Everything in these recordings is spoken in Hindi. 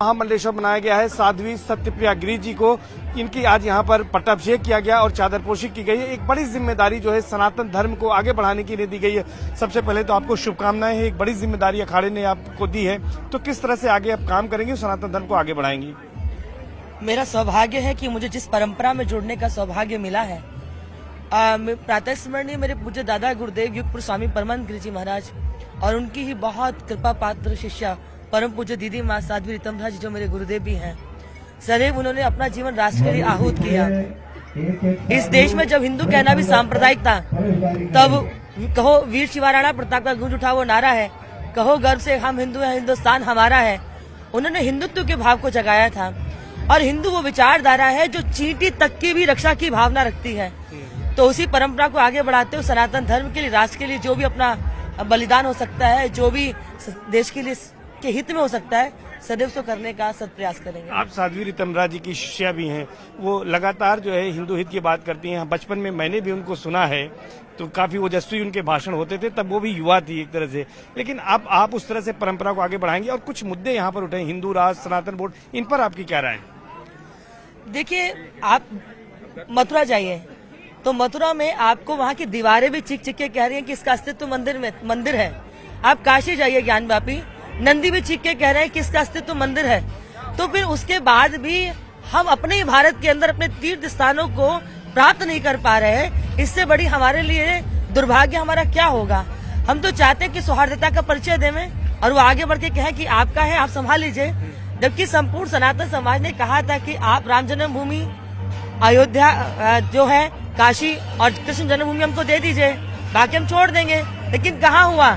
महामंडलेश्वर बनाया गया है। साध्वी सत्यप्रिया गिरी जी को इनकी आज यहाँ पर पट्टाभिषेक किया गया और चादरपोशी की गई है। एक बड़ी जिम्मेदारी जो है सनातन धर्म को आगे बढ़ाने की दी गई है। सबसे पहले तो आपको शुभकामनाएं हैं, एक बड़ी जिम्मेदारी अखाड़े ने आपको दी है, तो किस तरह से आगे आप काम करेंगे, सनातन धर्म को आगे बढ़ाएंगी? मेरा सौभाग्य है कि मुझे जिस परंपरा में जुड़ने का सौभाग्य मिला है, प्रातः स्मरणीय मेरे पूज्य दादा गुरुदेव युगपुर स्वामी परमानंद गिरी जी महाराज और उनकी ही बहुत कृपा पात्र शिष्या परम पूज्य दीदी माँ साध्वी रितम्भा जी जो मेरे गुरुदेव भी हैं, सदैव उन्होंने अपना जीवन राष्ट्र के लिए आहूत किया। इस देश में जब हिंदू कहना भी सांप्रदायिक था, तब कहो वीर शिवाराणा प्रताप का गूंज उठा वो नारा है, कहो गर्व से हम हिंदू हैं, हिंदुस्तान हमारा है। उन्होंने हिंदुत्व के भाव को जगाया था और हिंदू वो विचारधारा है जो चींटी तक की भी रक्षा की भावना रखती है। तो उसी परंपरा को आगे बढ़ाते हुए सनातन धर्म के लिए, राष्ट्र के लिए जो भी अपना बलिदान हो सकता है, जो भी देश के लिए के हित में हो सकता है, सदैव सो करने का सत प्रयास करेंगे। आप साध्वी रितम्भा जी की शिष्या भी हैं, वो लगातार जो है हिंदू हित की बात करती हैं। बचपन में मैंने भी उनको सुना है, तो काफी ओजस्वी उनके भाषण होते थे, तब वो भी युवा थी एक तरह से। लेकिन अब आप उस तरह से परंपरा को आगे बढ़ाएंगे और कुछ मुद्दे यहाँ पर उठे, हिंदू राष्ट्र, सनातन बोर्ड, इन पर आपकी क्या राय है? देखिए, आप मथुरा जाइए तो मथुरा में आपको वहाँ की दीवारें भी चिक चिक के कह रही हैं कि इसका अस्तित्व मंदिर है। आप काशी जाइए ज्ञानव्यापी, नंदी भी चीख के कह रहे हैं कि इसका अस्तित्व मंदिर है। तो फिर उसके बाद भी हम अपने ही भारत के अंदर अपने तीर्थ स्थानों को प्राप्त नहीं कर पा रहे हैं। इससे बड़ी हमारे लिए दुर्भाग्य हमारा क्या होगा? हम तो चाहते हैं कि सौहार्दता का परिचय देवें और वो आगे बढ़ के कहें कि आपका है, आप संभाल लीजिए। जबकि संपूर्ण सनातन समाज ने कहा था कि आप राम जन्मभूमि, अयोध्या जो है, काशी और कृष्ण जन्मभूमि हमको दे दीजिए, बाकी हम छोड़ देंगे। लेकिन कहाँ हुआ?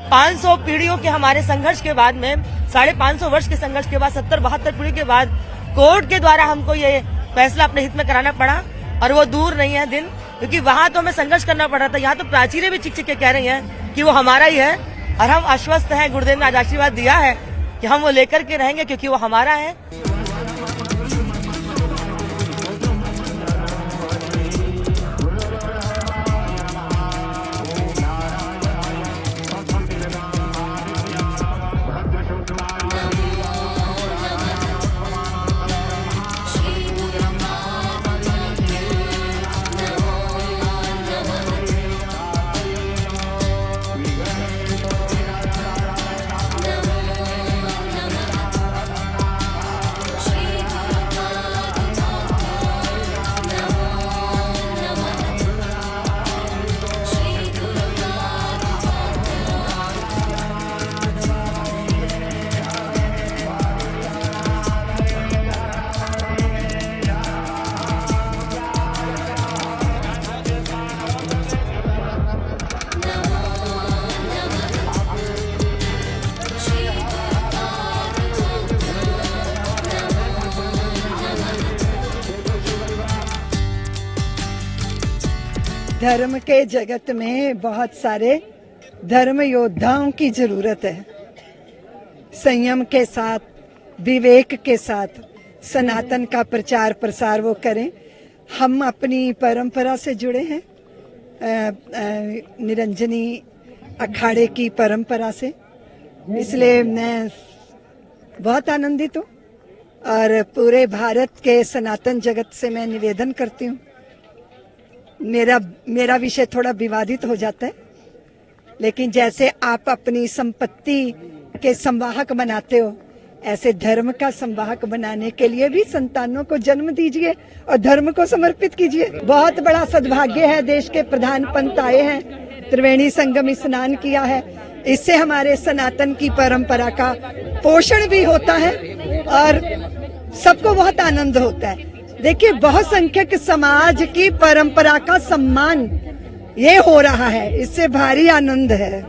500 पीढ़ियों के हमारे संघर्ष के बाद में, 550 वर्ष के संघर्ष के बाद, 70-72 पीढ़ी के बाद कोर्ट के द्वारा हमको ये फैसला अपने हित में कराना पड़ा। और वो दूर नहीं है दिन, क्योंकि वहां तो हमें संघर्ष करना पड़ा था। यहाँ तो प्राचीरें भी चिक चिक के कह रही हैं कि वो हमारा ही है और हम आश्वस्त हैं। गुरुदेव ने आज आशीर्वाद दिया है कि हम वो लेकर के रहेंगे क्योंकि वो हमारा है। धर्म के जगत में बहुत सारे धर्म योद्धाओं की जरूरत है। संयम के साथ, विवेक के साथ सनातन का प्रचार प्रसार वो करें। हम अपनी परंपरा से जुड़े हैं, निरंजनी अखाड़े की परंपरा से, इसलिए मैं बहुत आनंदित हूँ और पूरे भारत के सनातन जगत से मैं निवेदन करती हूँ। मेरा विषय थोड़ा विवादित हो जाता है, लेकिन जैसे आप अपनी संपत्ति के संवाहक बनाते हो, ऐसे धर्म का संवाहक बनाने के लिए भी संतानों को जन्म दीजिए और धर्म को समर्पित कीजिए। बहुत बड़ा सद्भाग्य है, देश के प्रधान पंत आए हैं, त्रिवेणी संगम स्नान किया है। इससे हमारे सनातन की परंपरा का पोषण भी होता है और सबको बहुत आनंद होता है। देखिए, बहुसंख्यक समाज की परंपरा का सम्मान ये हो रहा है, इससे भारी आनंद है।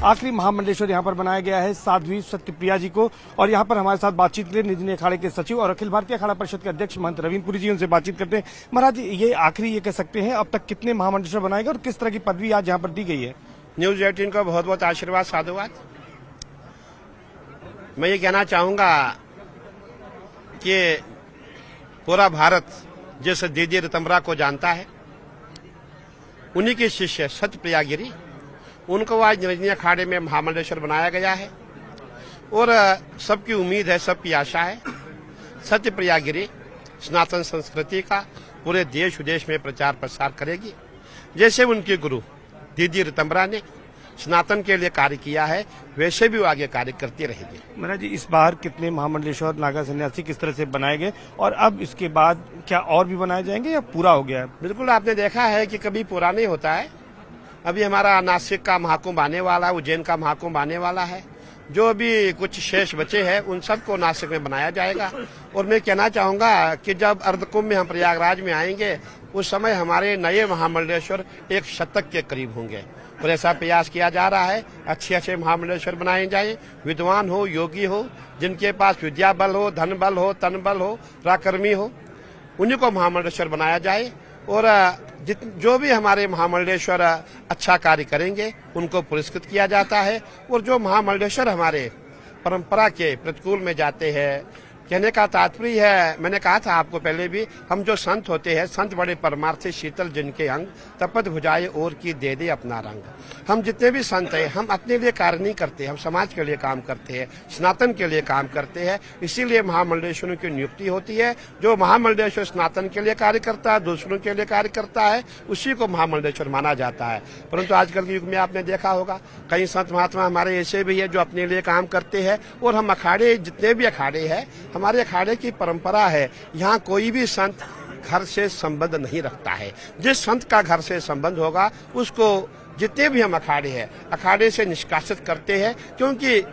आखिरी महामंडलेश्वर यहाँ पर बनाया गया है साध्वी सत्यप्रिया जी को। और यहाँ पर हमारे साथ बातचीत के लिए निधि अखाड़े के सचिव और अखिल भारतीय अखाड़ा परिषद के अध्यक्ष महंत रवींद्रपुरी जी, उनसे बातचीत करते हैं। महाराज, ये आखिरी ये कह सकते हैं अब तक कितने महामंडलेश्वर बनाए गए और किस तरह की पदवी आज यहाँ पर दी गई है? न्यूज 18 का बहुत बहुत आशीर्वाद, साधुवाद। मैं ये कहना चाहूंगा कि पूरा भारत जिस दीदी ऋतंबरा को जानता है, उन्हीं के शिष्य सत्यप्रिया गिरी, उनको आज निरंजनी अखाड़े में महामंडलेश्वर बनाया गया है। और सबकी उम्मीद है, सबकी आशा है, सत्यप्रिया गिरी सनातन संस्कृति का पूरे देश विदेश में प्रचार प्रसार करेगी। जैसे उनके गुरु दीदी ऋतंबरा ने सनातन के लिए कार्य किया है, वैसे भी वो आगे कार्य करती रहेगी। महाराज जी, इस बार कितने महामंडलेश्वर नागा सन्यासी किस तरह से बनाए गए और अब इसके बाद क्या और भी बनाए जाएंगे या पूरा हो गया है? बिल्कुल, आपने देखा है कि कभी पूरा नहीं होता है। अभी हमारा नासिक का महाकुंभ आने वाला है, उज्जैन का महाकुंभ आने वाला है। जो अभी कुछ शेष बचे हैं उन सबको नासिक में बनाया जाएगा। और मैं कहना चाहूंगा कि जब अर्धकुंभ में हम प्रयागराज में आएंगे, उस समय हमारे नए महामंडलेश्वर 1 शतक के करीब होंगे। और ऐसा प्रयास किया जा रहा है, अच्छे महामंडलेश्वर बनाए जाए, विद्वान हो, योगी हो, जिनके पास विद्या बल हो, धन बल हो, तन बल हो, पराक्रमी हो, उन्हीं को महामंडलेश्वर बनाया जाए। और जो भी हमारे महामंडलेश्वर अच्छा कार्य करेंगे उनको पुरस्कृत किया जाता है। और जो महामंडलेश्वर हमारे परंपरा के प्रतिकूल में जाते हैं, कहने का तात्पर्य है, मैंने कहा था आपको पहले भी, हम जो संत होते हैं, संत बड़े परमार्थी शीतल जिनके अंग, तपत भुजाए और की दे दे अपना रंग। हम जितने भी संत हैं, हम अपने लिए कार्य नहीं करते, हम समाज के लिए काम करते हैं, सनातन के लिए काम करते हैं। इसीलिए महामंडलेश्वरों की नियुक्ति होती है। जो महामंडलेश्वर सनातन के लिए कार्य करता है, दूसरों के लिए कार्य करता है, उसी को महामंडलेश्वर माना जाता है। परंतु आजकल के युग में आपने देखा होगा, कई संत महात्मा हमारे ऐसे भी है जो अपने लिए काम करते हैं। और हम अखाड़े, जितने भी अखाड़े हैं, हमारे अखाड़े की परंपरा है, यहाँ कोई भी संत घर से संबंध नहीं रखता है। जिस संत का घर से संबंध होगा उसको, जितने भी हम अखाड़े हैं, अखाड़े से निष्कासित करते हैं। क्योंकि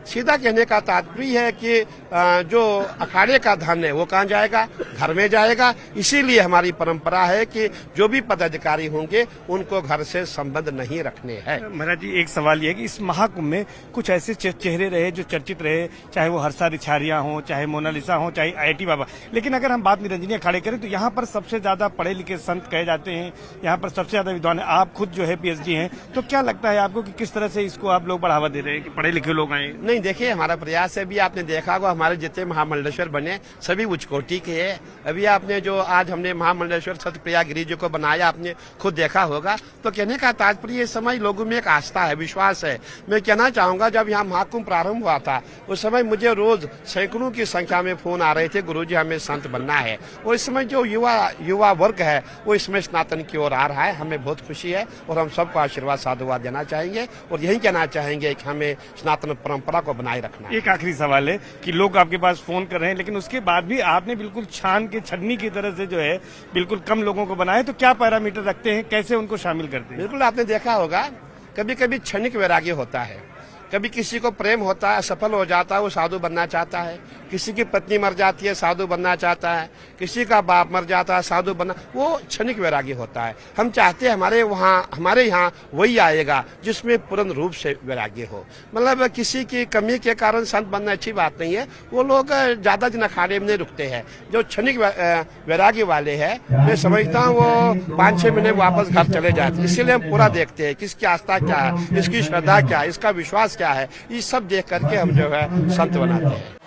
सीधा कहने का तात्पर्य है कि जो अखाड़े का धन है वो कहाँ जाएगा? घर में जाएगा। इसीलिए हमारी परंपरा है कि जो भी पदाधिकारी होंगे उनको घर से संबंध नहीं रखने हैं। महाराज जी, एक सवाल ये है कि इस महाकुंभ में कुछ ऐसे चेहरे रहे जो चर्चित रहे, चाहे वो हर्षा रिछारिया हो, चाहे मोनालिसा हो, चाहे IIT बाबा। लेकिन अगर हम बात निरंजनी अखाड़े करें तो यहाँ पर सबसे ज्यादा पढ़े लिखे संत कहे जाते हैं, यहाँ पर सबसे ज्यादा विद्वान है। आप खुद जो है PhD हैं, तो क्या लगता है आपको कि किस तरह से इसको आप लोग बढ़ावा दे रहे हैं कि पढ़े लिखे लोग आए? नहीं, देखिए, हमारा प्रयास है, भी आपने देखा होगा हमारे जितने महामंडलेश्वर बने सभी उच्च कोटि के हैं। अभी आपने जो आज हमने महामंडलेश्वर सत्यप्रिया गिरी जी को बनाया, आपने खुद देखा होगा। तो कहने का तात्पर्य इस समय लोगों में एक आस्था है, विश्वास है। मैं कहना चाहूंगा, जब यहाँ महाकुंभ प्रारंभ हुआ था उस समय मुझे रोज सैकड़ों की संख्या में फोन आ रहे थे, गुरुजी हमें संत बनना है। और इस समय जो युवा वर्ग है वो इसमें सनातन की ओर आ रहा है। हमें बहुत खुशी है और हम सबको आशीर्वाद साधुवाद देना चाहेंगे और यही कहना चाहेंगे कि हमें सनातन परंपरा को बनाए रखना। एक आखिरी सवाल है कि लोग आपके पास फोन कर रहे हैं, लेकिन उसके बाद भी आपने बिल्कुल छान के छन्नी की तरह से जो है बिल्कुल कम लोगों को बनाया, तो क्या पैरामीटर रखते हैं, कैसे उनको शामिल करते हैं? बिल्कुल, आपने देखा होगा, कभी कभी क्षणिक वैराग्य होता है, कभी किसी को प्रेम होता है, सफल हो जाता है, वो साधु बनना चाहता है। किसी की पत्नी मर जाती है, साधु बनना चाहता है। किसी का बाप मर जाता है, साधु बनना, वो क्षणिक वैराग्य होता है। हम चाहते हैं हमारे यहाँ वही आएगा जिसमें पूर्ण रूप से वैराग्य हो। मतलब किसी की कमी के कारण संत बनना अच्छी बात नहीं है। वो लोग ज्यादा दिन अखाड़े में नहीं रुकते हैं। जो क्षणिक वैराग्य वाले हैं, मैं समझता हूँ वो 5-6 महीने वापस घर चले जाते हैं। इसीलिए हम पूरा देखते हैं किसकी आस्था क्या है, इसकी श्रद्धा क्या है, इसका विश्वास क्या है। ये सब देख करके हम जो है संत बनाते हैं।